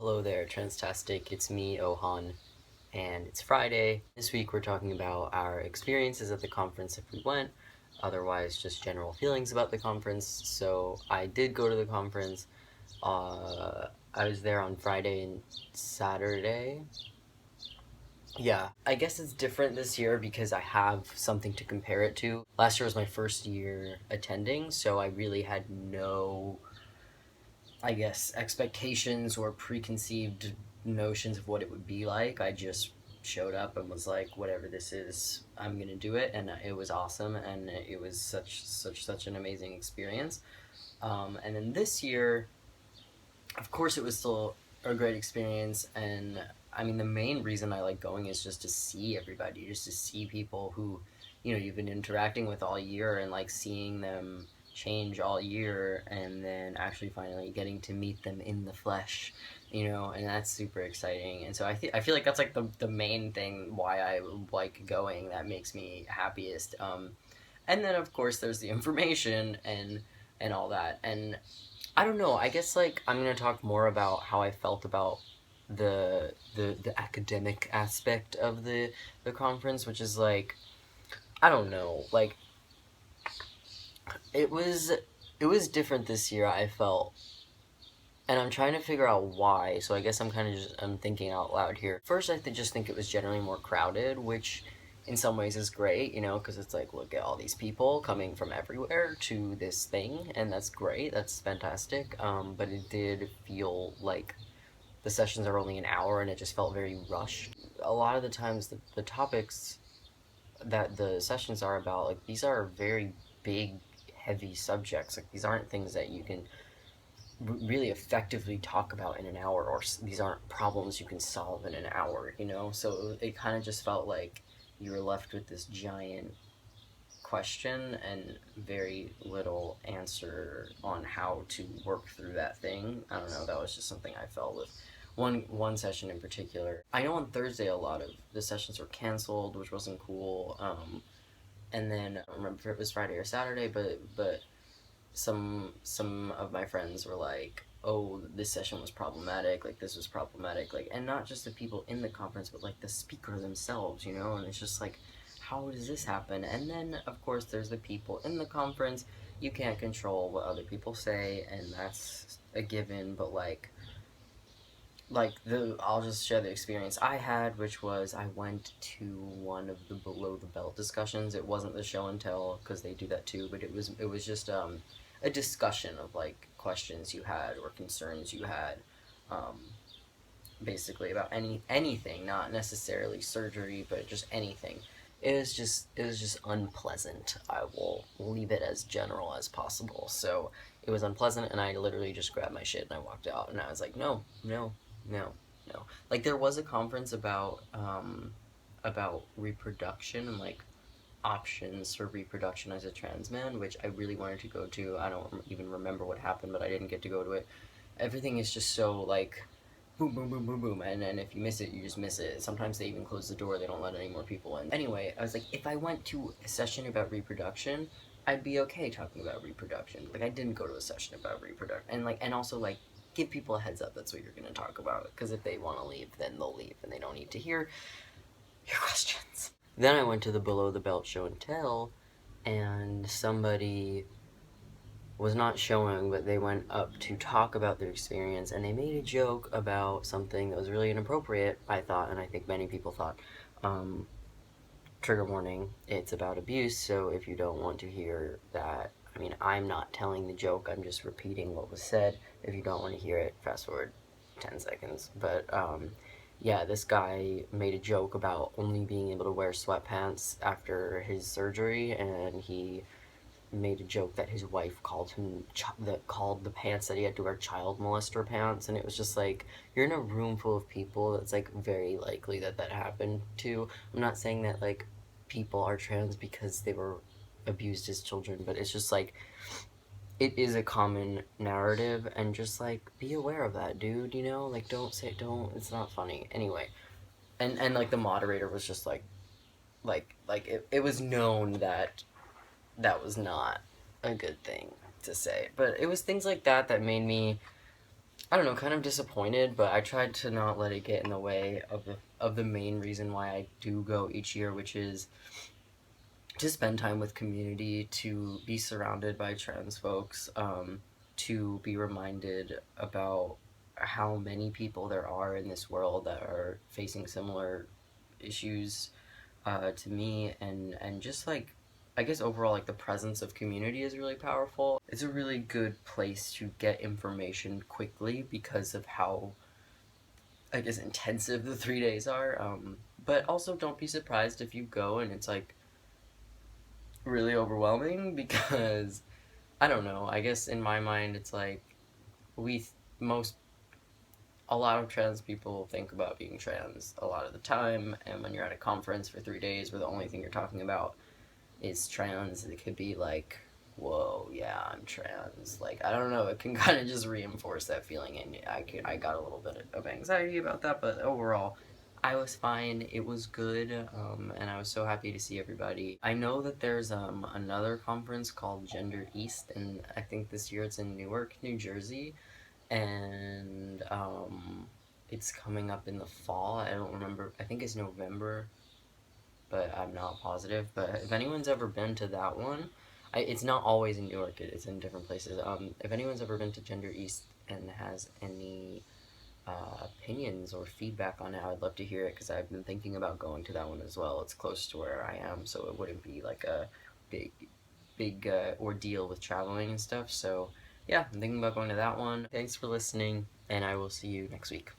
Hello there, Transtastic. It's me, Ohan, and it's Friday. This week we're talking about our experiences at the conference if we went, otherwise just general feelings about the conference. So I did go to the conference. I was there on Friday and Saturday. Yeah, I guess it's different this year because I have something to compare it to. Last year was my first year attending, so I really had no, I guess, expectations or preconceived notions of what it would be like. I just showed up and was like, whatever this is, I'm gonna do it, and it was awesome, and it was such an amazing experience. And then this year, of course, it was still a great experience, and I mean, the main reason I like going is just to see everybody, just to see people who, you've been interacting with all year, and like seeing them change all year, and then actually finally getting to meet them in the flesh, and that's super exciting. And so I feel like that's like the main thing why I like going, that makes me happiest. And then of course there's the information and all that. And I don't know. I guess like I'm gonna talk more about how I felt about the academic aspect of the conference, which is like, I don't know. Like it was it was different this year, I felt, and I'm trying to figure out why. So I guess I'm thinking out loud here. First, just think it was generally more crowded, which in some ways is great, because it's like, look at all these people coming from everywhere to this thing, and that's great. That's fantastic. But it did feel like the sessions are only an hour, and it just felt very rushed. A lot of the times, the topics that the sessions are about, like, these are very big, heavy subjects. Like, these aren't things that you can really effectively talk about in an hour, or these aren't problems you can solve in an hour. So it kind of just felt like you were left with this giant question and very little answer on how to work through that thing. I don't know, that was just something I felt with one session in particular. I know on Thursday a lot of the sessions were canceled, which wasn't cool. And then I don't remember if it was Friday or Saturday, but some of my friends were like, oh, this session was problematic, like this was problematic, like, and not just the people in the conference, but like the speaker themselves, and it's just like, how does this happen? And then of course there's the people in the conference. You can't control what other people say, and that's a given, but the I'll just share the experience I had, which was I went to one of the below the belt discussions. It wasn't the show and tell because they do that too, but it was just a discussion of like questions you had or concerns you had, um, basically about anything, not necessarily surgery, but just anything. It was just unpleasant. I will leave it as general as possible. So it was unpleasant, and I literally just grabbed my shit and I walked out. And I was like, no, no, no, no. Like there was a conference about reproduction and like options for reproduction as a trans man, which I really wanted to go to. I don't even remember what happened, but I didn't get to go to it. Everything is just so like boom, boom, boom, boom, boom, and then if you miss it, you just miss it. Sometimes they even close the door, they don't let any more people in. Anyway, I was like, if I went to a session about reproduction, I'd be okay talking about reproduction. Like, I didn't go to a session about reproduction. And also, like, give people a heads up that's what you're going to talk about. Because if they want to leave, then they'll leave, and they don't need to hear your questions. Then I went to the Below the Belt show and tell, and somebody was not showing, but they went up to talk about their experience, and they made a joke about something that was really inappropriate, I thought, and I think many people thought. Um, Trigger warning, it's about abuse, so if you don't want to hear that, I mean, I'm not telling the joke, I'm just repeating what was said. If you don't want to hear it, fast forward 10 seconds. But, yeah, this guy made a joke about only being able to wear sweatpants after his surgery, and he made a joke that his wife called the pants that he had to wear child molester pants, and it was just like, you're in a room full of people that's like very likely that happened to. I'm not saying that like people are trans because they were abused as children, but it's just like it is a common narrative, and just like be aware of that, dude. Like don't. It's not funny anyway. And like the moderator was just like it was known that that was not a good thing to say. But it was things like that that made me I don't know, kind of disappointed, but I tried to not let it get in the way of the main reason why I do go each year, which is to spend time with community, to be surrounded by trans folks, to be reminded about how many people there are in this world that are facing similar issues to me, and just like I guess overall like the presence of community is really powerful. It's a really good place to get information quickly because of how I guess intensive the 3 days are. But also don't be surprised if you go and it's like really overwhelming because I don't know. I guess in my mind it's like we most a lot of trans people think about being trans a lot of the time, and when you're at a conference for 3 days where the only thing you're talking about is trans, it could be like, whoa, yeah, I'm trans. Like, I don't know, it can kind of just reinforce that feeling, and I got a little bit of anxiety about that, but overall, I was fine. It was good, and I was so happy to see everybody. I know that there's another conference called Gender East, and I think this year it's in Newark, New Jersey, and it's coming up in the fall. I don't remember. I think it's November, but I'm not positive. But if anyone's ever been to that one, it's not always in Newark. It's in different places. If anyone's ever been to Gender East and has any opinions or feedback on it, I'd love to hear it because I've been thinking about going to that one as well. It's close to where I am, so it wouldn't be like a big, big ordeal with traveling and stuff. So yeah, I'm thinking about going to that one. Thanks for listening, and I will see you next week.